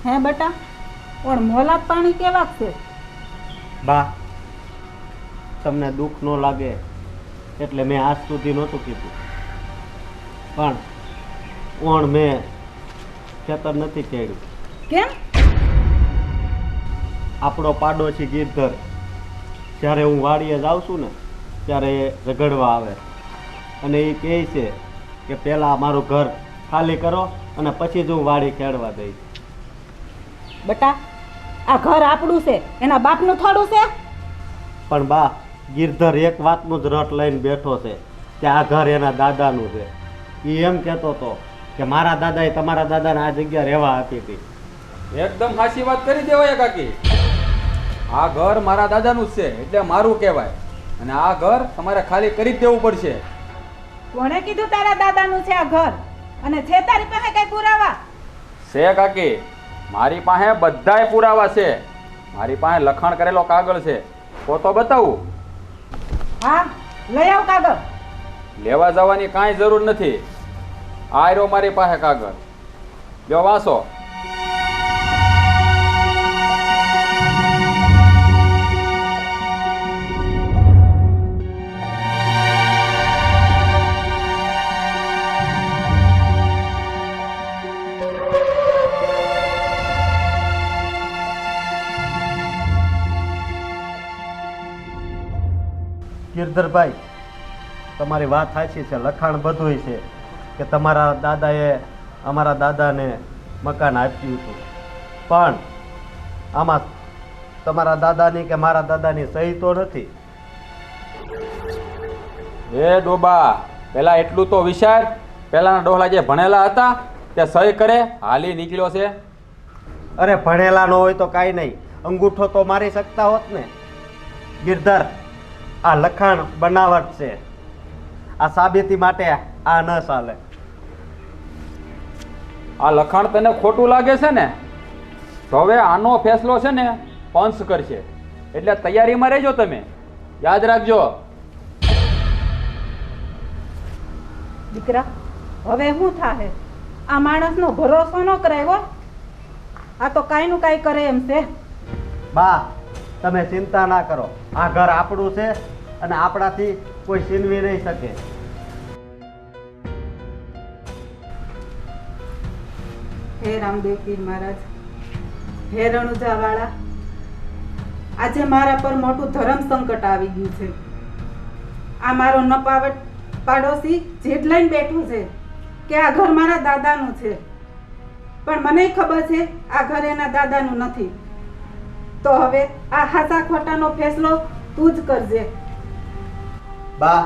હે બેટા, પણ મોલાત પાણી કેવાક છે? બા, તમને દુઃખ ન લાગે એટલે મેં આજ સુધી નહોતું કીધું, પણ ઓણ મેં ખેતર નથી ખેડ્યું. કેમ? આપણો પાડોશી ગીરધર જ્યારે હું વાડીએ જાઉં છું ને ત્યારે એ ઝઘડવા આવે અને એ કહે છે કે પહેલાં મારું ઘર ખાલી કરો અને પછી જ હું વાડી ખેડવા દઈશ. બેટા, આ ઘર આપણું છે, એના બાપનું થોડું છે? પણ બા, ગીરધર એક વાતનું જ રટ લઈને બેઠો છે કે આ ઘર એના દાદાનું છે. એ એમ કહેતો હતો કે મારા દાદાએ તમારા દાદાને આ જગ્યા રહેવા આપી હતી. એકદમ સાચી વાત કરી દેવાય કાકી. આ ઘર મારા દાદાનું જ છે એટલે મારું કહેવાય, અને આ ઘર તમારે ખાલી કરી જ દેવું પડશે. કોણે કીધું તારા દાદાનું છે આ ઘર? અને છે તારી પાસે કઈ પુરાવા? છે કાકી, મારી પાસે બધાય પુરાવા છે. મારી પાસે લખાણ કરેલો કાગળ છે, તો બતાવું? હા, લઈ આવ કાગળ. લેવા જવાની કાંઈ જરૂર નથી. આ રહ્યો મારી પાસે કાગળ, જો વાંચો. ગીરધરભાઈ, તમારી વાત સાચી છે, લખાણ બધુંય છે કે તમારા દાદાએ અમારા દાદાને મકાન આપ્યું હતું, પણ આમાં તમારા દાદાની કે મારા દાદાની સહી તો નથી. એ ડોબા, પેલા એટલું તો વિચાર. પેલાના ડોહલા જે ભણેલા હતા તે સહી કરે હાલી નીકળ્યો છે. અરે ભણેલા ન હોય તો કાંઈ નહીં, અંગૂઠો તો મારી શકતા હોત ને. ગીરધર, આ લખાણ બનાવટ છે, આ સાબિતી માટે આ ન ચાલે. આ લખાણ તને ખોટું લાગે છે ને? તો હવે આનો ફેસલો છે ને પંચ કરશે, એટલે તૈયારીમાં રહેજો તમે. યાદ રાખજો. દીકરા, હવે શું થાહે? આ માણસનો ભરોસો ન કરાય હો. આ તો કાંઈ નું કાંઈ કરે એમ છે. બા, તમે ચિંતા ના કરો, આ ઘર આપણું છે અને આપણાથી કોઈ છીનવી નહીં શકે. હે રામદેવ પીર મહારાજ, હે રણુજા વાળા, આજે મારા પર મોટું ધર્મ સંકટ આવી ગયું છે. આ મારો નપાવટ પાડોશી જેટ લઈને બેઠું છે કે આ ઘર મારા દાદાનું છે, પણ મને ખબર છે આ ઘર એના દાદાનું નથી. તો હવે આ હાસા ખોટાનો ફેસલો તું જ કરજે. બા,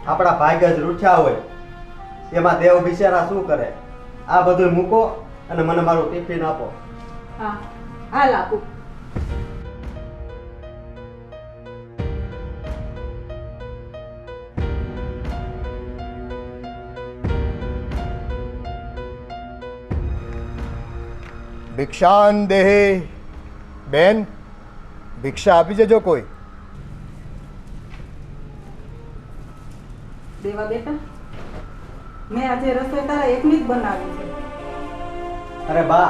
આપણા ભાગ્ય જ રૂઠ્યા હોય એમાં દેવ બિચારા શું કરે? આ બધું મૂકો અને મને મારું ટિફિન આપો. હા, હાલ આપું. ભિક્ષાન દેહે. બેન, ભિક્ષા આપી જજો કોઈ. દેવા બેટા, મેં આજે રસોઈ તારા એકની જ બનાવી છે. અરે બા,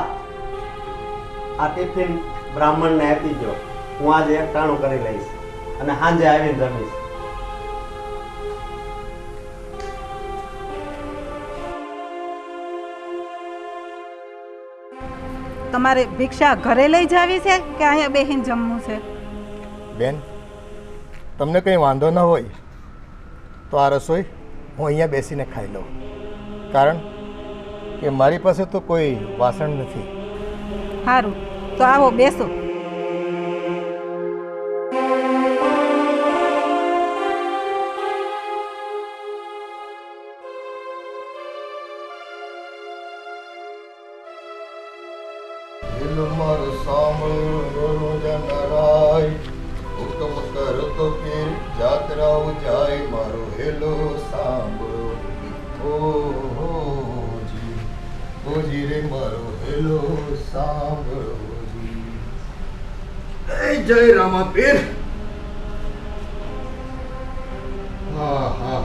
આ ટિફિન બ્રાહ્મણને આપી દો, હું આજે એક ટાણું કરી લઈશ અને સાંજે આવીને જમીશ. તમારે ભિક્ષા ઘરે લઈ જાવી છે કે અહીંયા બેહીને જમવું છે? બેન, તમને કંઈ વાંધો ન હોય તો આ રસોઈ હું અહીંયા બેસીને ખાઈ લઉં, કારણ કે મારી પાસે તો કોઈ વાસણ નથી. સારું, તો આવો બેસો. મારું સાંભળો જનરાય, હુકમ કરો તો ફીર જાત્રાઓ જાય. મારો હેલો સાંભળો, ઓ જી, ઓ જી રે, મારો હેલો સાંભળો જી. જય રામા પીર. હા હા.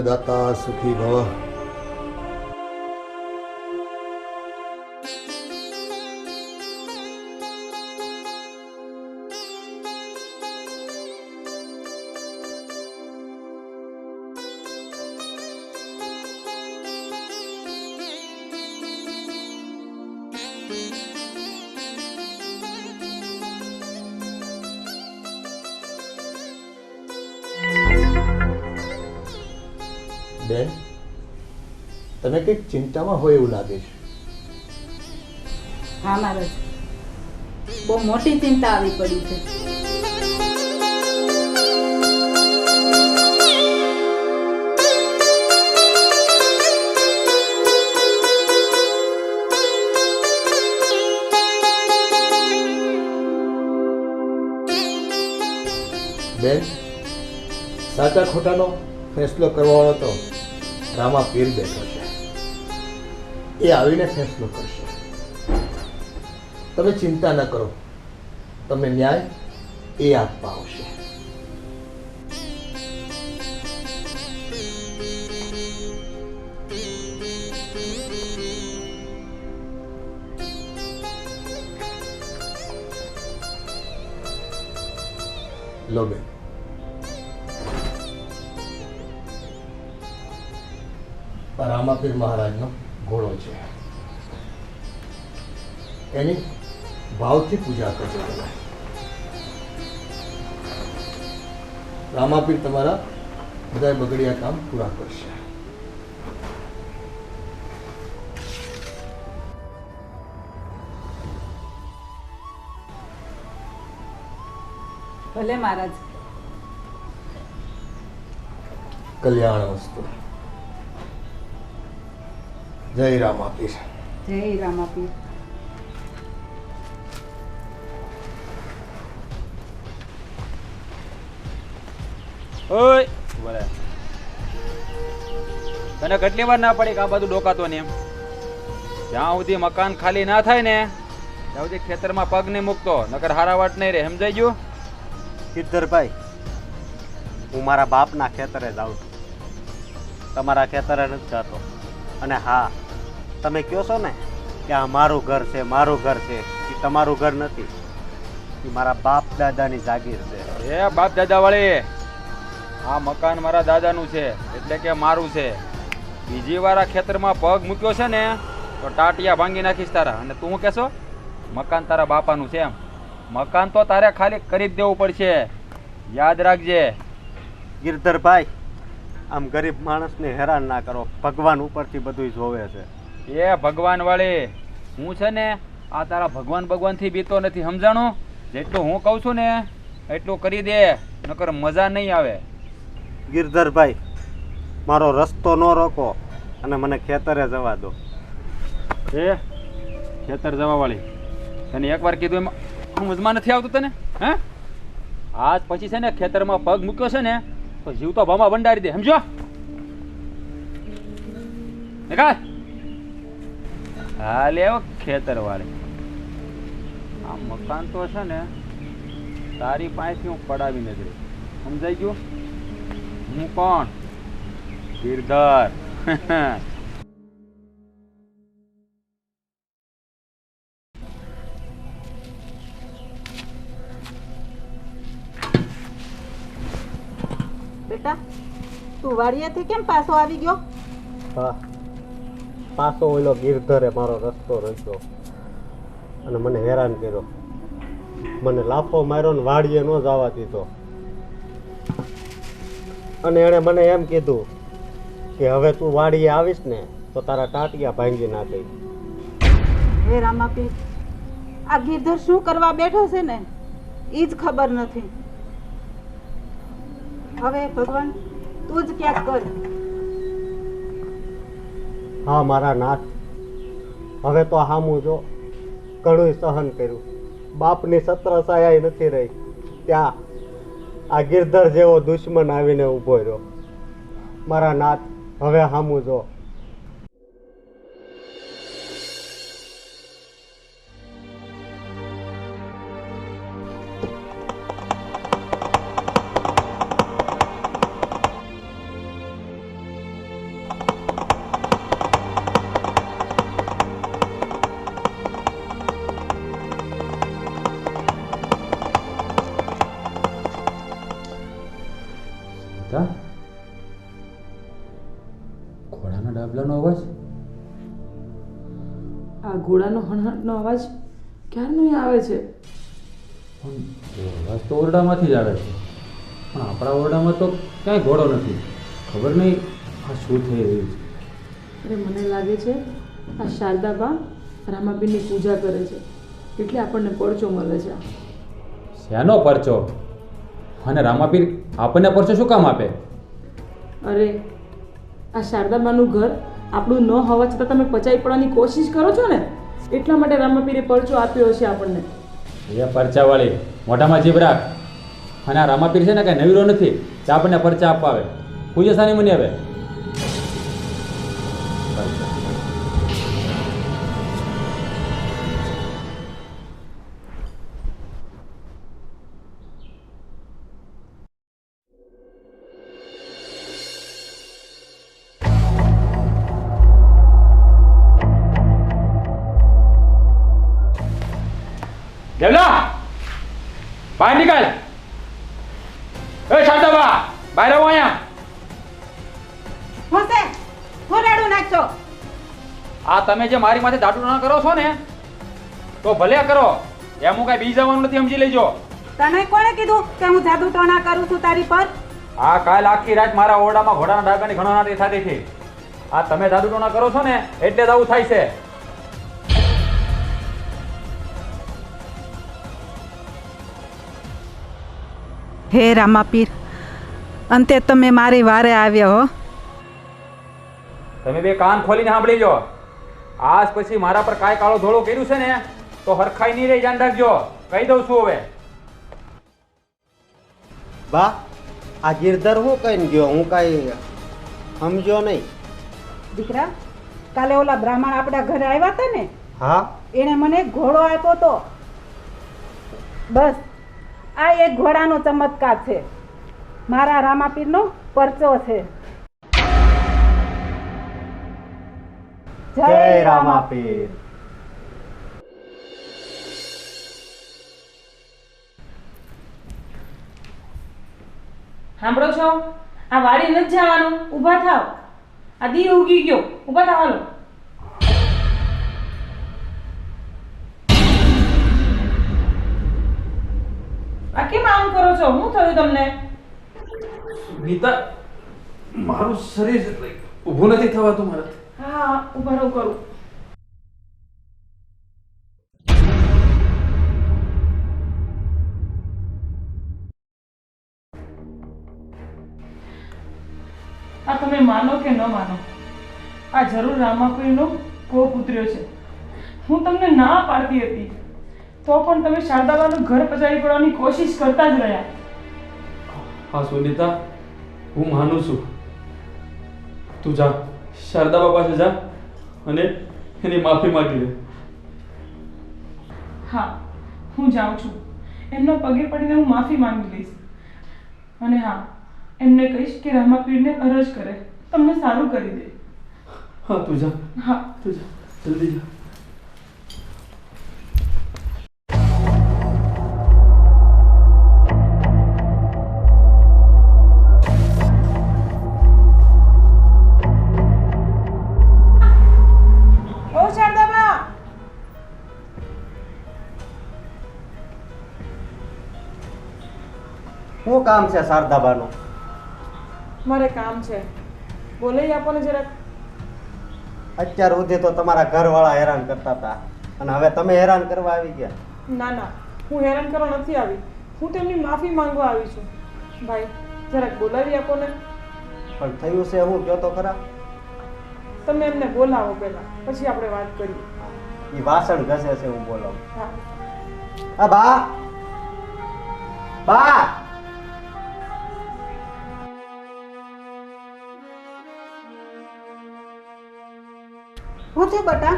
અન્નદાતા સુખી ભવ. બેન, તમે કંઈક ચિંતામાં હોય એવું લાગે છે. હા મહારાજ, બહુ મોટી ચિંતા આવી પડી છે. બેન, સાચા ખોટાનો ફેસલો કરવાનો તો રામા પીર બેઠો છે. એ આવીને ફેસલો કરશે. તમે ચિંતા ન કરો, તમને ન્યાય એ આપવા આવશે. લો બેન, રામાપીર મહારાજનો ઘોડો છે. એની ભાવથી પૂજા કરજો. તમે રામાપીર તમારા બધા બગડિયા કામ પૂરા કરશે. ભલે મહારાજ. કલ્યાણ વસ્તુ. જય રામાપીર. જય રામાપીર. ઓય બોલે, તને કેટલી વાર ના પડી કે આ બધું ડોકાતો ને એમ? જ્યાં સુધી મકાન ખાલી ના થાય ને ત્યાં સુધી ખેતરમાં પગ નહીં મૂકતો, નકર હારાવાટ નહીં રે. સમજાઈ ગયું? ગિરધરભાઈ, હું મારા બાપના ખેતરે જાઉં છું, તમારા ખેતરે નથી જતો. અને હા, તમે કહો છો ને કે આ મારું ઘર છે, મારું ઘર છે, એ તમારું ઘર નથી, એ મારા બાપ દાદાની જાગીર છે. એ બાપ દાદા વાળી, આ મકાન મારા દાદાનું છે એટલે કે મારું છે. બીજી વાર આ ખેતરમાં પગ મૂક્યો છે ને તો ટાટિયા ભાંગી નાખીશ તારા. અને તું કહેશો મકાન તારા બાપાનું છે એમ? મકાન તો તારે ખાલી કરી જ દેવું પડશે, યાદ રાખજે. ગિરધરભાઈ, આમ ગરીબ માણસને હેરાન ના કરો, ભગવાન ઉપરથી બધું જોવે છે. એ ભગવાન વાળી, હું છે ને આ તારા ભગવાનથી બીતો નથી, સમજાણું? જેટલું હું કહું છું ને એટલું કરી દે, નકર મજા નહીં આવે. ગિરધરભાઈ, મારો રસ્તો ન રોકો અને મને ખેતરે જવા દો. એ ખેતર જવા વાળી, તને એકવાર કીધું એમાં સમજમાં નથી આવતું તને? હે, આજ પછી છે ને ખેતરમાં પગ મૂક્યો છે ને તો જીવ તો ભામાં ભંડારી દે, સમજો? હા લે ખેતર વાળી, આ મકાન તો છે ને તારી પાસેથી હું પડાવી નથી. સમજાઈ ગયું? હું કોણ? ગિરધર. બેટા, તું વાડિયાથી કેમ પાછો આવી ગયો? હા, પાછો ઓલો ગિરધરે મારો રસ્તો રોક્યો અને મને હેરાન કર્યો. મને લાફો માર્યો ને વાડીએ ન જવા દીધો. અને એણે મને એમ કીધું કે હવે તું વાડીએ આવીશ ને તો તારા ટાટિયા ભાંગી નાખી. હે રામાપીર, આ ગિરધર શું કરવા બેઠો છે ને એ જ ખબર નથી. હવે ભગવાન તું જ ક્યાંક કર. હા મારા નાથ, હવે તો હામું જો, ઘણું સહન કર્યું, બાપની સત્ર છાયા નથી રહી, ત્યાં આ ગિરધર જેવો દુશ્મન આવીને ઊભો રહ્યો. મારા નાથ, હવે હામું જો. ઘોડાનો હણહણનો અવાજ ક્યારનો અહીં આવે છે? અવાજ તો ઓરડામાંથી જ આવે છે, પણ આપણા ઓરડામાં તો ક્યાંય ઘોડો નથી. ખબર નહીં આ શું થઈ રહ્યું છે. અરે મને લાગે છે આ શારદાબા રામાપીરની પૂજા કરે છે, એટલે આપણને પરચો મળે છે. શેનો પરચો? અને રામાપીર આપણને પરચો શું કામ આપે? અરે આ શારદાબાનું ઘર આપણું ન હોવા છતાં તમે પચાવી પડવાની કોશિશ કરો છો ને, એટલા માટે રામાપીરે પરચો આપ્યો હશે આપણને. એ પરચાવાળી મોઢામાં જીભ રાખ. અને આ રામાપીર છે ને કાંઈ નવીરો નથી કે આપણને પરચા આપવા આવે. પૂજે સાની મને આવે. દેવલા બહાર નીકળ. એ શારદાબા બહાર આવો અહીંયા. હું છે હું રેડું નાખશો? આ તમે જે મારી માથે દાટું કરો છો ને તો ભલે કરો, એમ હું કાંઈ બી જવાનું નથી, સમજી લેજો. તને કોણે કીધું કે હું જાદુ ટોણા કરું છું તારી પર? આ કાલ આખી રાત મારા ઓરડામાં ઘોડાના ડાકાની ઘણો થતી હતી. આ તમે દાદુ ટોણા કરો છો ને એટલે જ આવું થાય છે. હે રામાપીર, અંતે તમે મારી વારે આવ્યા હો. તમે બે કાન ખોલીને સાંભળી લો. આજ પછી મારા પર કાંઈ કાળો ધોળો કર્યું છે ને તો હરખાઈ નહીં રહી, ધ્યાન રાખજો. કહી દઉં છું હવે. બા આ ગિરધર હું કહીને ગયો? હું કાંઈ સમજ્યો નહીં. દીકરા, કાલે ઓલા બ્રાહ્મણ આપણા ઘરે આવ્યા હતા ને, હા એણે મને એક ઘોડો આપ્યો તો. બસ આ એક ઘોડાનો ચમત્કાર છે, મારા રામાપીરનો પરચો છે. જય રામાપીર. સાંભળો છો? આ વાડી નથી જવાનું, ઊભા થાવ. આ દી ઉગી ગયો, ઊભા થાવ. હાલો. આ કેમ આમ કરો છો? શું થયું તમને? નીતા, મારું શરીર ઊભું નથી થવાતું મારાથી. હા, ઊભા રહો કરું. આ તમે માનો કે ન માનો, આ જરૂર રામાપીરનો કોપ ઉતર્યો છે. હું તમને ના પાડતી હતી તો પણ તમે શારદાબાનું ઘર પચાવી પડવાની કોશિશ કરતા જ રહ્યા. હા સુનીતા, હું માનું છું. તું જા, શારદાબા પાસે જા અને એની માફી માંગી લે. હા, હું જાઉં છું. એમના પગે પડીને હું માફી માંગી લઈશ. અને હા, એમને કહીશ કે રામાપીરને અરજ કરે, તમને સારું કરી દે. હા તું જા, હા. તું જા, જલ્દી જા. ઓ શારદાબા, શું કામ છે શારદાબાનું? મારે કામ છે, બોલાવી આપો ને જરાક. અત્યાર સુધી તો તમારા ઘરવાળા હેરાન કરતા હતા અને હવે તમે હેરાન કરવા આવી ગયા. ના ના, હું હેરાન કરવા નથી આવી, હું તેમની માફી માંગવા આવી છું. ભાઈ જરાક બોલાવી આપો ને. પણ થયું છે હું કયો તો ખરા. તમે એમને બોલાવો પહેલા, પછી આપણે વાત કરીએ. એ વાસણ ઘસે છે, હું બોલાવું. હા. આ બા, બા. હું છે બટા?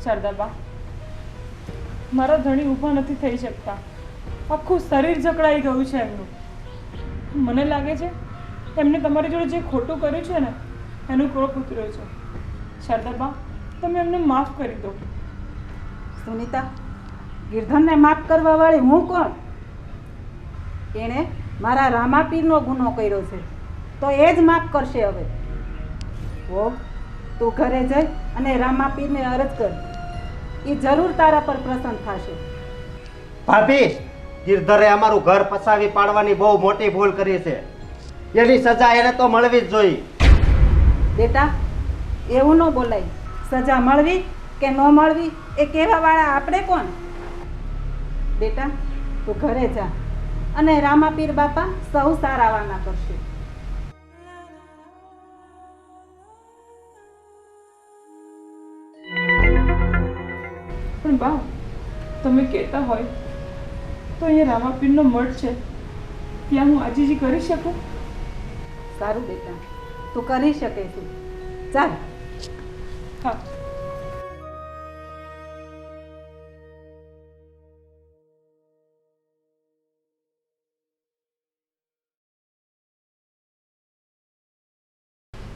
શારદાબા, મારા ધણી ઊભા નથી થઈ શકતા, આખું શરીર જકડાઈ ગયું છે એમનું. મને લાગે છે એમને તમારી જોડે જે ખોટું કર્યું છે ને એનું કોપ ઉતર્યો છે. શારદાબા, તમે એમને માફ કરી દો. સુનીતા, ગિરધરને માફ કરવા વાળી હું કોણ? એણે મારા રામાપીરનો ગુનો કર્યો છે તો એ જ માફ કરશે. હવે ઓ તું ઘરે જઈ અને રામાપીરને અરજ કર એ જરૂર તારા પર પ્રસન્ન થશે. ભાભી, ગિરધરે અમારું ઘર પસાવી પાડવાની બહુ મોટી ભૂલ કરી છે. એની સજા એને તો મળવી જ જોઈએ. બેટા, એવું ન બોલાય. સજા મળવી કે ન મળવી એ કહેવાવાળા આપણે કોણ? બેટા, તું ઘરે જા અને રામાપીર બાપા સૌ સારાવાના કરશે. પણ બા, તમે કહેતા હોય તો અહીંયા રામાપીરનો મઠ છે, ત્યાં હું આજીજી કરી શકું? સારું બેટા, તું કરી શકે છે. ચાલ. હા.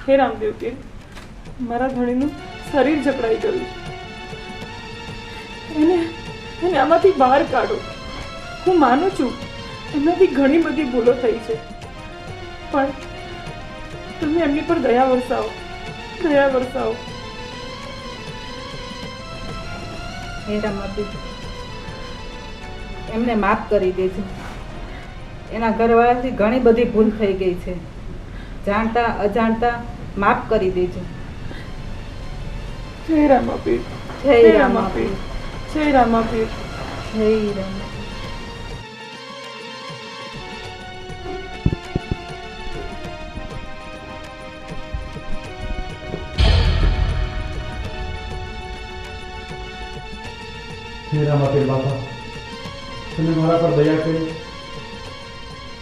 હે રામદેવ પીર, મારા ધણીનું શરીર જકડાઈ ગયું છે. એને આમાંથી બહાર કાઢો. હું માનું છું એમનાથી ઘણી બધી ભૂલો થઈ છે, પણ તમે એમની પર દયા વરસાવો, દયા વરસાવો. હે રામાપીર, એમને માફ કરી દેજો. એના ઘરવાળાથી ઘણી બધી ભૂલ થઈ ગઈ છે. જાણતા અજાણતા માફ કરી દેજો. જય રામાપીર, જય રામાપીર, જય રામાપીર. જય રામાપીર. હે રામાપીર બાપા, તમે મારા પર દયા કરી,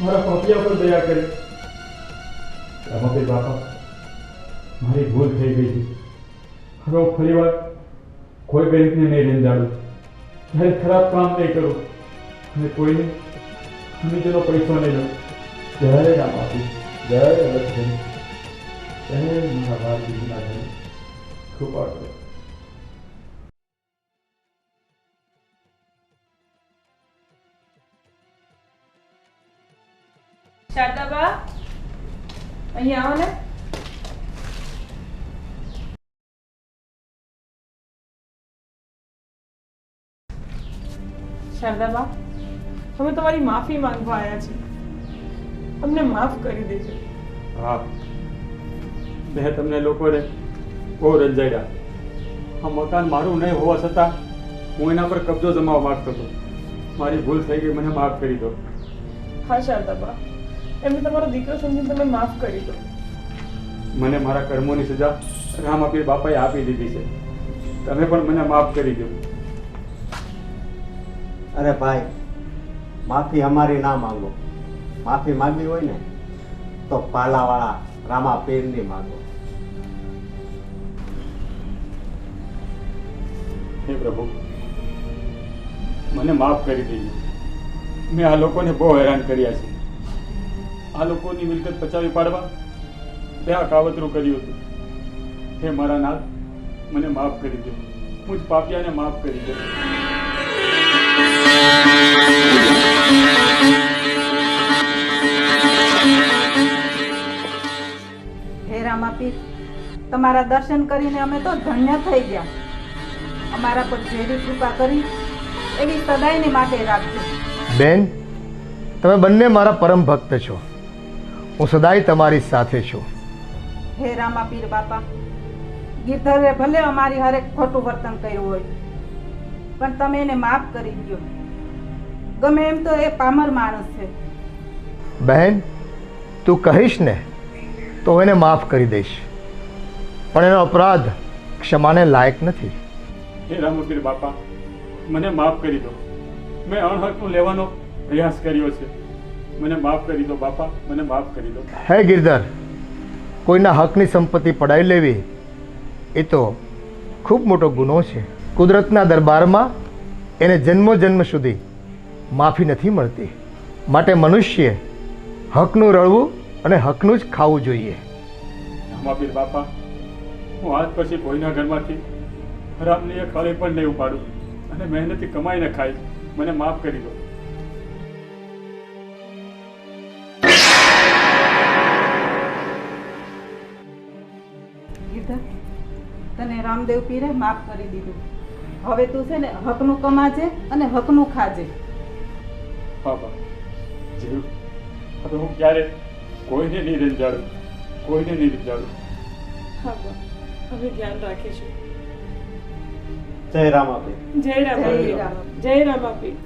મારા પાપિયા પર દયા કરી. રામાપીર બાપા, મારી ભૂલ થઈ ગઈ છે. હવે હું ફરીવાર કોઈ બેંકને નહીં રેંજાડું, ત્યારે ખરાબ કામ નહીં કરું અને કોઈને ખમીજનો પૈસો નહીં લઉં. જય રામાપીર, જય લક્ષ્મી, જય મારા ભારતીના ધન, કૃપા કરો. શારદાબા, અહીંયા આવો ને. શારદાબા, અમે તમારી માફી માંગવા આવ્યા છીએ. અમને માફ કરી દેજો. હા, મેં તમને લોકોને બહુ રંજાડ્યા. આ મકાન મારું નહીં હોવા છતાં હું એના પર કબજો જમાવવા માંગતો હતો. મારી ભૂલ થઈ ગઈ, મને માફ કરી દો. હા શારદાબા, એમને તમારો દીકરો સમજીને તમે માફ કરી દો. મને મારા કર્મોની સજા રામાપીર બાપાએ આપી દીધી છે. તમે પણ મને માફ કરી દો. અરે ભાઈ, માફી અમારી ના માંગો. માફી માંગવી હોય ને તો પાલાવાળા રામાપીરની માંગો. હે પ્રભુ, મને માફ કરી દેજો. મેં આ લોકોને બહુ હેરાન કર્યા છે. આ લોકોની મિલકત પચાવી પાડવા બે આ કાવતરું કર્યું હતું. હે મારા નાથ, મને માફ કરી દો. હું જ પાપિયાને માફ કરી દો. હે રામાપીર, તમારા દર્શન કરીને અમે તો ધન્ય થઈ ગયા. અમારા પર જેવી કૃપા કરી એવી સદાયને માટે રાખજો. બેન, તમે બંને મારા પરમ ભક્ત છો. હું સદાય તમારી સાથે છું. હે રામાપીર બાપા, ગિરધરે ભલે અમારી હારે ખોટું વર્તન કર્યું હોય, પણ તમે એને માફ કરી દો. ગમે એમ તો એ પામર માણસ છે. બહેન, તું કહીશ ને તો હું એને માફ કરી દઈશ, પણ એનો અપરાધ ક્ષમાને લાયક નથી. હે રામાપીર બાપા, મને માફ કરી દો. મેં અણહકનું લેવાનો પ્રયાસ કર્યો છે. મને માફ કરી દો બાપા, મને માફ કરી દો. હે ગિરધર, કોઈના હકની સંપત્તિ પડાવી લેવી એ તો ખૂબ મોટો ગુનો છે. કુદરતના દરબારમાં એને જન્મો જન્મ સુધી માફી નથી મળતી. માટે મનુષ્ય હકનું રળવું અને હકનું જ ખાવું જોઈએ. રામાપીર બાપા, હું આજ પછી કોઈના ઘરમાંથી હરામની એક ખાલી પણ નહીં ઉપાડું અને મહેનતથી કમાઈને ખાઈ. મને માફ કરી દો. ગીતા, તને રામદેવ પીરે માફ કરી દીધું. હવે તું છે ને હકનું કમાજે અને હકનું ખાજે. હા બા, જરૂર. હવે હું ક્યારે કોઈને નહીં રંજાડું, કોઈને નહીં રંજાડું. હા બા, હવે ધ્યાન રાખીશું. જય રામાપીર. જય રામાપીર. રામ. જય રામાપીર.